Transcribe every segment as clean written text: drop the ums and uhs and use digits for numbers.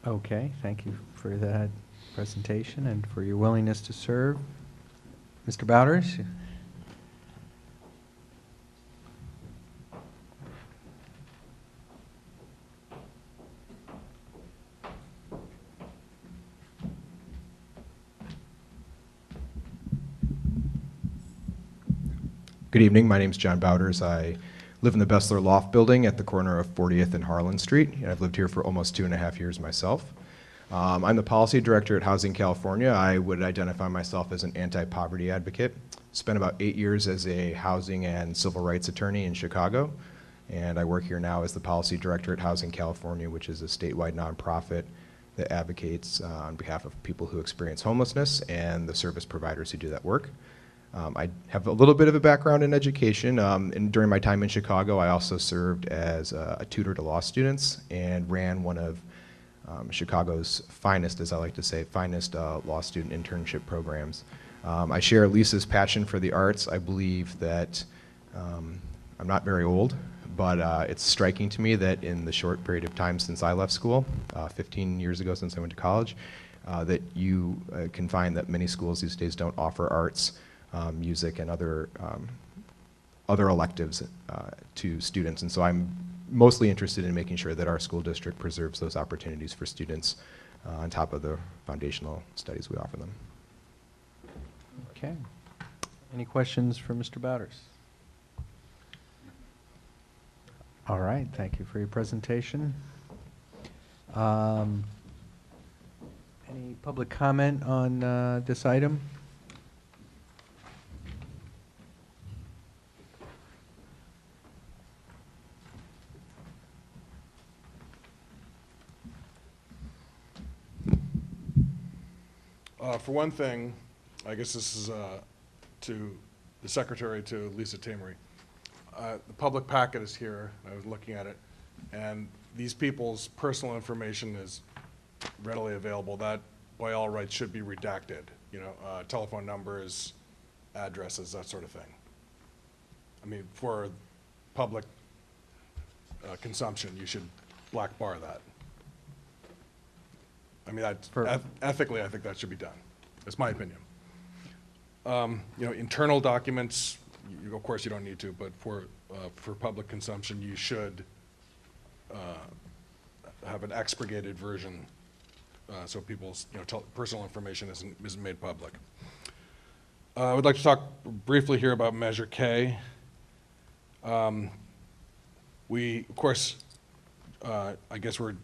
Okay, thank you for that presentation and for your willingness to serve. Mr. Bowders? Good evening. My name is John Bowders. I live in the Bessler Loft Building at the corner of 40th and Harlan Street, and I've lived here for almost 2.5 years myself. I'm the policy director at Housing California. I would identify myself as an anti-poverty advocate. Spent about 8 years as a housing and civil rights attorney in Chicago, and I work here now as the policy director at Housing California, which is a statewide nonprofit that advocates on behalf of people who experience homelessness and the service providers who do that work. I have a little bit of a background in education, and during my time in Chicago, I also served as a tutor to law students and ran one of Chicago's finest, as I like to say, finest law student internship programs. I share Lisa's passion for the arts. I believe that I'm not very old, but it's striking to me that in the short period of time since I left school, 15 years ago since I went to college, that you can find that many schools these days don't offer arts, music, and other electives to students. And so I'm mostly interested in making sure that our school district preserves those opportunities for students on top of the foundational studies we offer them. Okay. Any questions for Mr. Bowders? All right, thank you for your presentation. Any public comment on this item? For one thing, I guess this is to the secretary, to Lisa Emery. The public packet is here. I was looking at it, and these people's personal information is readily available. That, by all rights, should be redacted. You know, telephone numbers, addresses, that sort of thing. I mean, for public consumption, you should black bar that. I mean, ethically, I think that should be done. That's my opinion. You know, internal documents, of course you don't need to, but for public consumption, you should have an expurgated version so people's personal information isn't made public. I would like to talk briefly here about Measure K. We, of course, I guess we're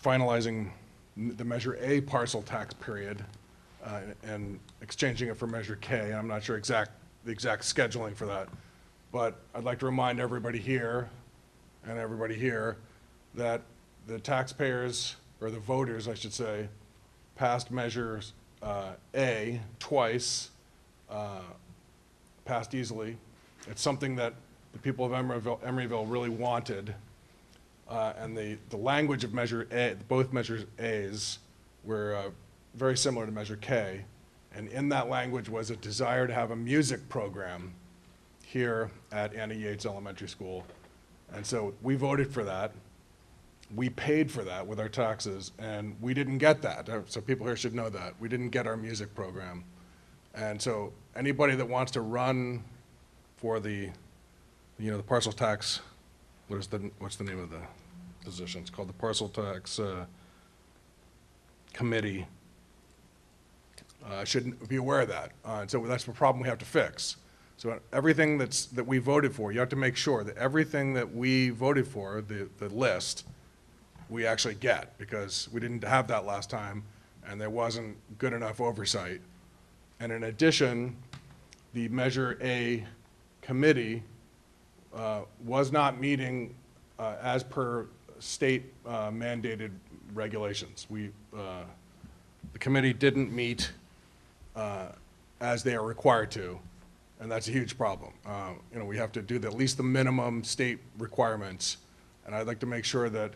finalizing the Measure A parcel tax period and exchanging it for Measure K. I'm not sure the exact scheduling for that, but I'd like to remind everybody here and everybody here that the taxpayers, or the voters, I should say, passed Measure A twice, passed easily. It's something that the people of Emeryville really wanted. And the language of Measure A, both Measures A's, were very similar to Measure K. And in that language was a desire to have a music program here at Annie Yates Elementary School. And so we voted for that. We paid for that with our taxes, and we didn't get that. So people here should know that. We didn't get our music program. And so anybody that wants to run for the parcel tax, what's the name of the position? It's called the Parcel Tax Committee. Should be aware of that. So that's the problem we have to fix. So everything that we voted for, you have to make sure that everything that we voted for, the list, we actually get, because we didn't have that last time, and there wasn't good enough oversight. And in addition, the Measure A committee was not meeting as per state mandated regulations. The committee didn't meet as they are required to, and that's a huge problem. We have to do at least the minimum state requirements, and I'd like to make sure that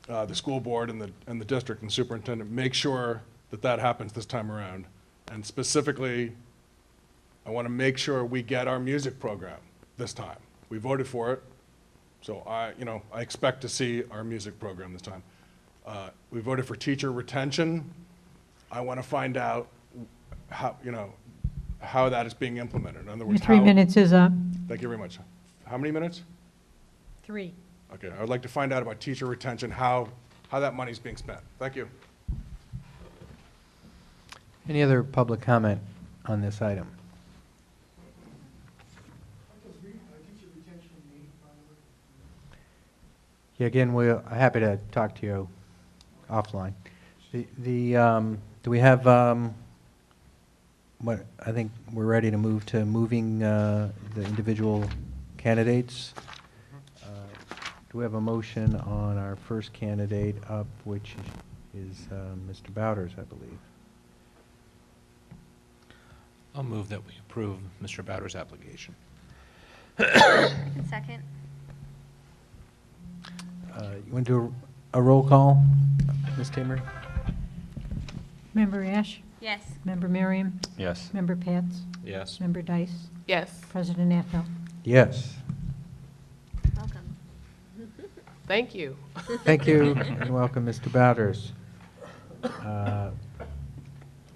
the school board and the district and superintendent make sure that happens this time around. And specifically, I want to make sure we get our music program this time. We voted for it, so I expect to see our music program this time. We voted for teacher retention. I want to find out how, how that is being implemented. In other Your words, 3 how. minutes is up. Thank you very much. How many minutes? 3. Okay, I would like to find out about teacher retention, how that money is being spent. Thank you. Any other public comment on this item? Yeah, again, we're happy to talk to you offline. Do we have, what, I think we're ready to move to moving the individual candidates. Do we have a motion on our first candidate up, which is Mr. Bowders, I believe? I'll move that we approve Mr. Bowders' application. Second. You want to do a roll call, Ms. Tamer? Member Ash? Yes. Member Merriam? Yes. Member Pats? Yes. Member Dice? Yes. President Affel? Yes. Welcome. Thank you. Thank you, and welcome, Mr. Bowders.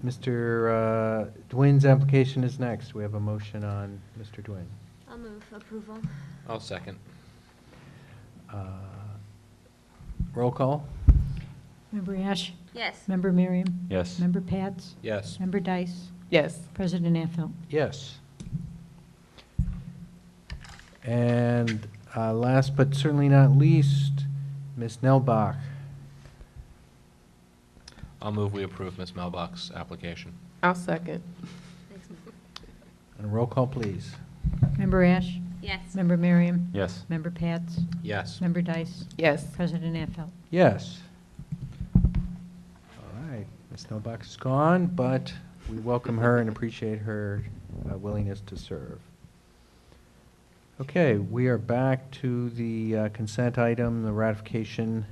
Mr. Dwin's application is next. We have a motion on Mr. Dwin. I'll move approval. I'll second. Roll call? Member Ash? Yes. Member Merriam? Yes. Member Pats? Yes. Member Dice? Yes. President Affel? Yes. And last but certainly not least, Ms. Nelbach. I'll move we approve Ms. Melbach's application. I'll second. Thanks. And roll call, please. Member Ash? Yes. Member Merriam? Yes. Member Pats? Yes. Member Dice? Yes. President Affel? Yes. All right, Ms. Nelbach is gone, but we welcome her and appreciate her willingness to serve. Okay, we are back to the consent item, the ratification